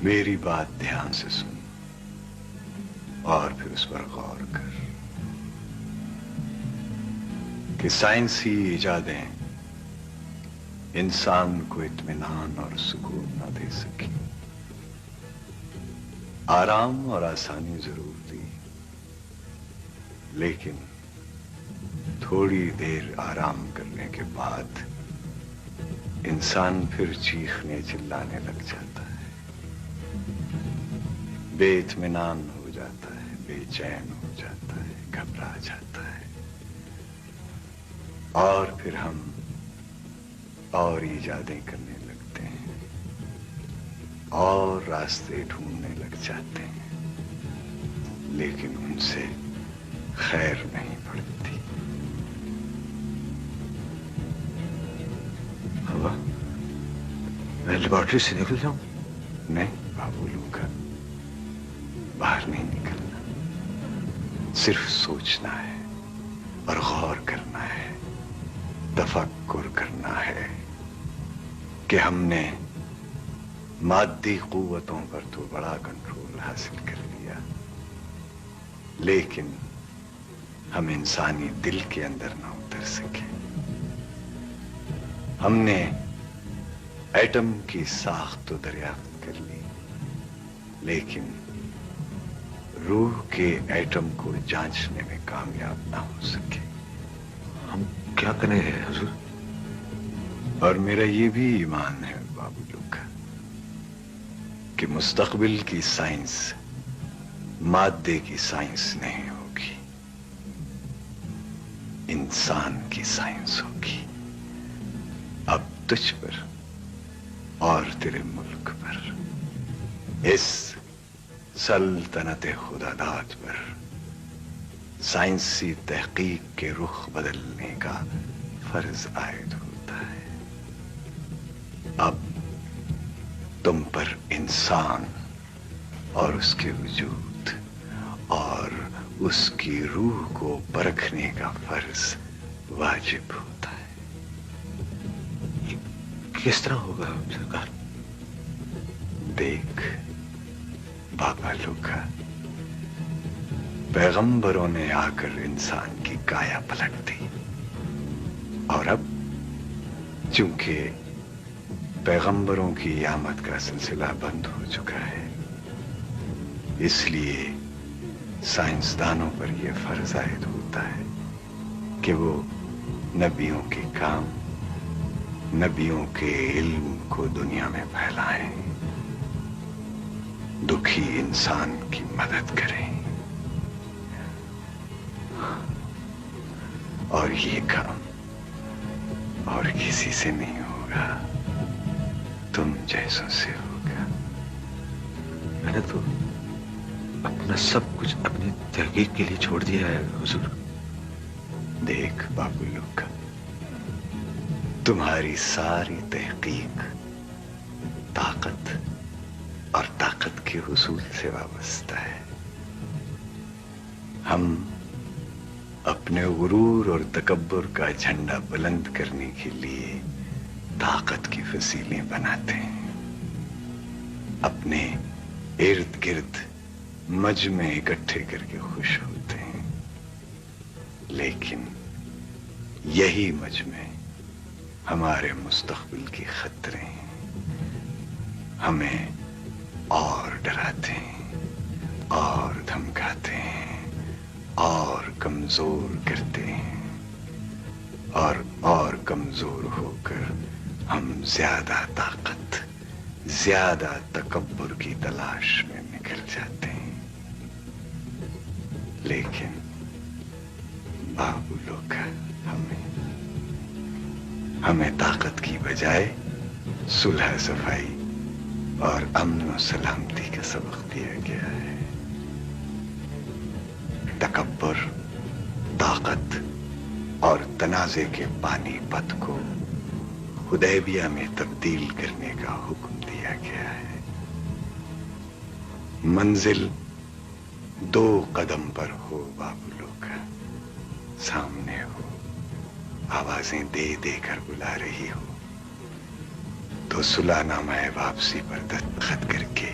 میری بات دھیان سے سن اور پھر اس پر غور کر کہ سائنسی ایجادیں انسان کو اطمینان اور سکون نہ دے سکی. آرام اور آسانی ضرور دی، لیکن تھوڑی دیر آرام کرنے کے بعد انسان پھر چیخنے چلانے لگ جاتا ہے، بے اطمینان ہو جاتا ہے، بے چین ہو جاتا ہے، گھبرا جاتا ہے، اور پھر ہم اور ایجادیں کرنے لگتے ہیں اور راستے ڈھونڈنے لگ جاتے ہیں، لیکن ان سے خیر نہیں پڑتی. ہوا میں لیبارٹری سے نکل جاؤں؟ نہیں بابو لوکا، باہر نہیں نکلنا، صرف سوچنا ہے اور غور کرنا ہے، تفکر کرنا ہے کہ ہم نے مادی قوتوں پر تو بڑا کنٹرول حاصل کر لیا، لیکن ہم انسانی دل کے اندر نہ اتر سکے. ہم نے ایٹم کی ساخت تو دریافت کر لی، لیکن روح کے ایٹم کو جانچنے میں کامیاب نہ ہو سکے. ہم کیا کریں حضور؟ اور میرا یہ بھی ایمان ہے بابو لوکا کہ مستقبل کی سائنس مادے کی سائنس نہیں ہوگی، انسان کی سائنس ہوگی. اب تجھ پر اور تیرے ملک پر، اس سلطنت خدا داد پر سائنسی تحقیق کے رخ بدلنے کا فرض عائد ہوتا ہے. اب تم پر انسان اور اس کے وجود اور اس کی روح کو پرکھنے کا فرض واجب ہوتا ہے. کس طرح ہوگا سرکار؟ دیکھ بابا لوکا، پیغمبروں نے آ کر انسان کی کایا پلٹ دی، اور اب چونکہ پیغمبروں کی آمد کا سلسلہ بند ہو چکا ہے، اس لیے سائنسدانوں پر یہ فرض عائد ہوتا ہے کہ وہ نبیوں کے کام، نبیوں کے علم کو دنیا میں پھیلائیں، دکھی انسان کی مدد کریں. اور یہ کام اور کسی سے نہیں ہوگا، تم جیسوں سے ہوگا. میں نے تو اپنا سب کچھ اپنی تحقیق کے لیے چھوڑ دیا ہے حضور. دیکھ بابو لوکا، تمہاری ساری تحقیق طاقت اور طاقت کے حصول سے وابستہ ہے. ہم اپنے غرور اور تکبر کا جھنڈا بلند کرنے کے لیے طاقت کی وسیلیں بناتے ہیں، اپنے ارد گرد مجمع اکٹھے کر کے خوش ہوتے ہیں، لیکن یہی مجمع ہمارے مستقبل کے خطرے ہیں، ہمیں اور ڈراتے ہیں اور دھمکاتے ہیں اور کمزور کرتے ہیں، اور کمزور ہو کر ہم زیادہ طاقت، زیادہ تکبر کی تلاش میں نکل جاتے ہیں. لیکن بابو لوکا، ہمیں طاقت کی بجائے صلح صفائی اور امن و سلامتی کا سبق دیا گیا ہے. تکبر، طاقت اور تنازع کے پانی پت کو حدیبیہ میں تبدیل کرنے کا حکم دیا گیا ہے. منزل 2 قدم پر ہو بابو لوکا، سامنے ہو، آوازیں دے دے کر بلا رہی ہو، تو صلح نامہ واپسی پر دستخط کر کے